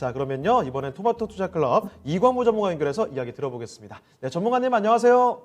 자, 그러면요. 이번엔 토마토 투자클럽 이광무 전문가 연결해서 이야기 들어보겠습니다. 네, 전문가님 안녕하세요.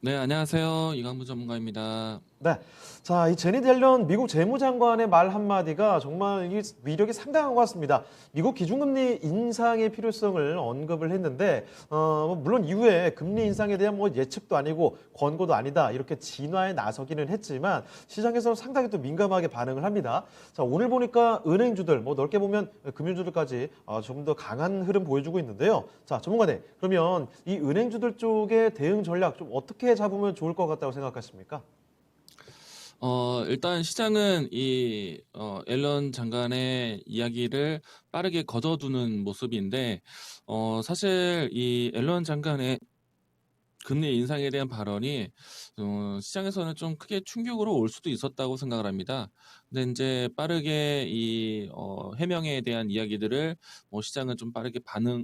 네, 안녕하세요. 이강무 전문가입니다. 네. 자, 이 제니 델런 미국 재무장관의 말 한마디가 정말 이 위력이 상당한 것 같습니다. 미국 기준금리 인상의 필요성을 언급을 했는데, 물론 이후에 금리 인상에 대한 뭐 예측도 아니고 권고도 아니다. 이렇게 진화에 나서기는 했지만 시장에서는 상당히 또 민감하게 반응을 합니다. 자, 오늘 보니까 은행주들, 뭐 넓게 보면 금융주들까지 좀 더 강한 흐름 보여주고 있는데요. 자, 전문가님, 그러면 이 은행주들 쪽의 대응 전략 좀 어떻게 잡으면 좋을 것 같다고 생각하십니까? 일단 시장은 앨런 장관의 이야기를 빠르게 거둬두는 모습인데, 사실 이 앨런 장관의 금리 인상에 대한 발언이 시장에서는 좀 크게 충격으로 올 수도 있었다고 생각을 합니다. 근데 이제 빠르게 해명에 대한 이야기들을 시장은 좀 빠르게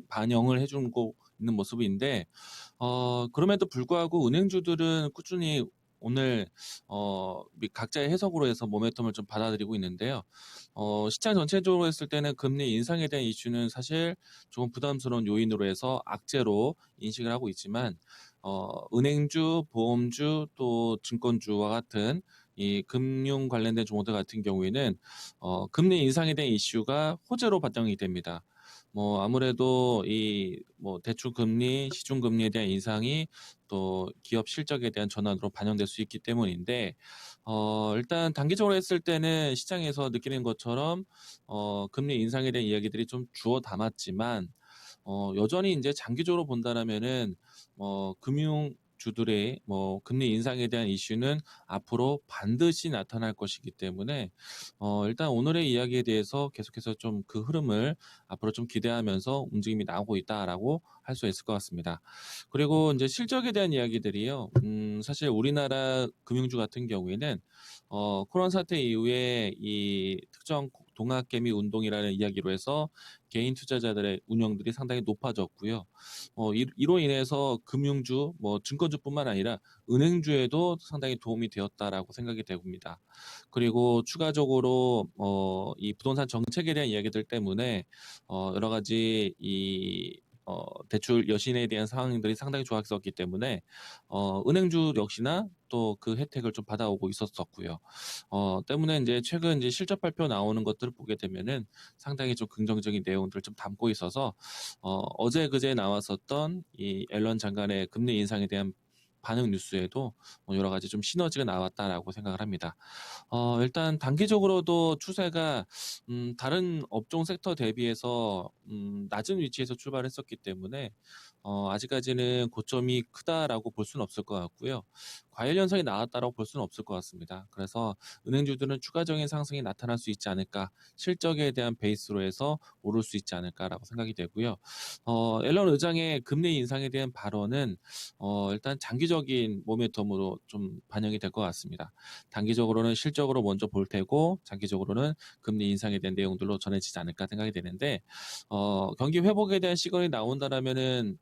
반영을 해주고 있는 모습인데, 그럼에도 불구하고 은행주들은 꾸준히 오늘 각자의 해석으로 해서 모멘텀을 좀 받아들이고 있는데요. 시장 전체적으로 했을 때는 금리 인상에 대한 이슈는 사실 조금 부담스러운 요인으로 해서 악재로 인식을 하고 있지만, 은행주, 보험주, 또 증권주와 같은 이 금융 관련된 종목들 같은 경우에는 금리 인상에 대한 이슈가 호재로 반영이 됩니다. 아무래도 대출 금리, 시중 금리에 대한 인상이 또 기업 실적에 대한 전환으로 반영될 수 있기 때문인데, 일단 단기적으로 했을 때는 시장에서 느끼는 것처럼 금리 인상에 대한 이야기들이 좀 주워 담았지만, 여전히 이제 장기적으로 본다라면은 금융주들의 금리 인상에 대한 이슈는 앞으로 반드시 나타날 것이기 때문에 일단 오늘의 이야기에 대해서 계속해서 좀 그 흐름을 앞으로 좀 기대하면서 움직임이 나오고 있다라고 할 수 있을 것 같습니다. 그리고 이제 실적에 대한 이야기들이요. 사실 우리나라 금융주 같은 경우에는 코로나 사태 이후에 이 특정 동학개미 운동이라는 이야기로 해서 개인 투자자들의 운영들이 상당히 높아졌고요. 이로 인해서 금융주, 증권주뿐만 아니라 은행주에도 상당히 도움이 되었다라고 생각이 됩니다. 그리고 추가적으로 이 부동산 정책에 대한 이야기들 때문에 여러 가지 대출 여신에 대한 상황들이 상당히 좋았었기 때문에 은행주 역시나 또 그 혜택을 좀 받아오고 있었었고요. 때문에 이제 최근 이제 실적 발표 나오는 것들을 보게 되면은 상당히 좀 긍정적인 내용들을 좀 담고 있어서 어제 그제 나왔었던 이 앨런 장관의 금리 인상에 대한 반응 뉴스에도 여러 가지 좀 시너지가 나왔다라고 생각을 합니다. 일단 단기적으로도 추세가 다른 업종 섹터 대비해서 낮은 위치에서 출발했었기 때문에 아직까지는 고점이 크다라고 볼 수는 없을 것 같고요. 과열 현상이 나왔다라고 볼 수는 없을 것 같습니다. 그래서 은행주들은 추가적인 상승이 나타날 수 있지 않을까, 실적에 대한 베이스로 해서 오를 수 있지 않을까라고 생각이 되고요. 앨런 의장의 금리 인상에 대한 발언은 일단 장기적인 모멘텀으로 좀 반영이 될 것 같습니다. 단기적으로는 실적으로 먼저 볼 테고 장기적으로는 금리 인상에 대한 내용들로 전해지지 않을까 생각이 되는데, 경기 회복에 대한 시그널이 나온다라면은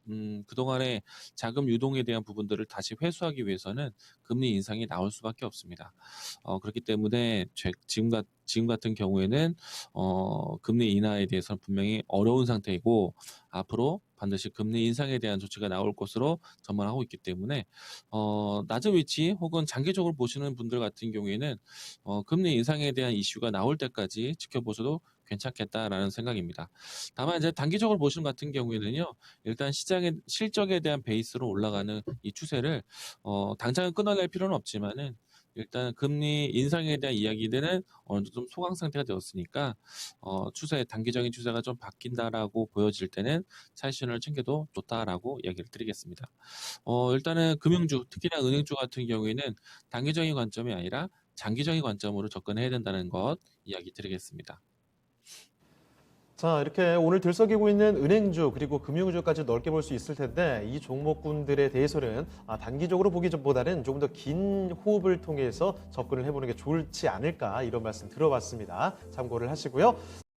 그동안의 자금 유동에 대한 부분들을 다시 회수하기 위해서는 금리 인상이 나올 수밖에 없습니다. 그렇기 때문에 지금 같은 경우에는 금리 인하에 대해서는 분명히 어려운 상태이고, 앞으로 반드시 금리 인상에 대한 조치가 나올 것으로 전망하고 있기 때문에 낮은 위치 혹은 장기적으로 보시는 분들 같은 경우에는 금리 인상에 대한 이슈가 나올 때까지 지켜보셔도 괜찮겠다라는 생각입니다. 다만 이제 단기적으로 보시는 같은 경우에는요, 일단 시장의 실적에 대한 베이스로 올라가는 이 추세를 당장은 끊어낼 필요는 없지만은 일단 금리 인상에 대한 이야기들은 어느 정도 좀 소강 상태가 되었으니까 단기적인 추세가 좀 바뀐다라고 보여질 때는 차익실현을 챙겨도 좋다라고 이야기를 드리겠습니다. 일단은 금융주, 특히나 은행주 같은 경우에는 단기적인 관점이 아니라 장기적인 관점으로 접근해야 된다는 것 이야기 드리겠습니다. 자, 이렇게 오늘 들썩이고 있는 은행주 그리고 금융주까지 넓게 볼 수 있을 텐데 이 종목군들에 대해서는 단기적으로 보기보다는 조금 더 긴 호흡을 통해서 접근을 해보는 게 좋지 않을까 이런 말씀 들어봤습니다. 참고를 하시고요.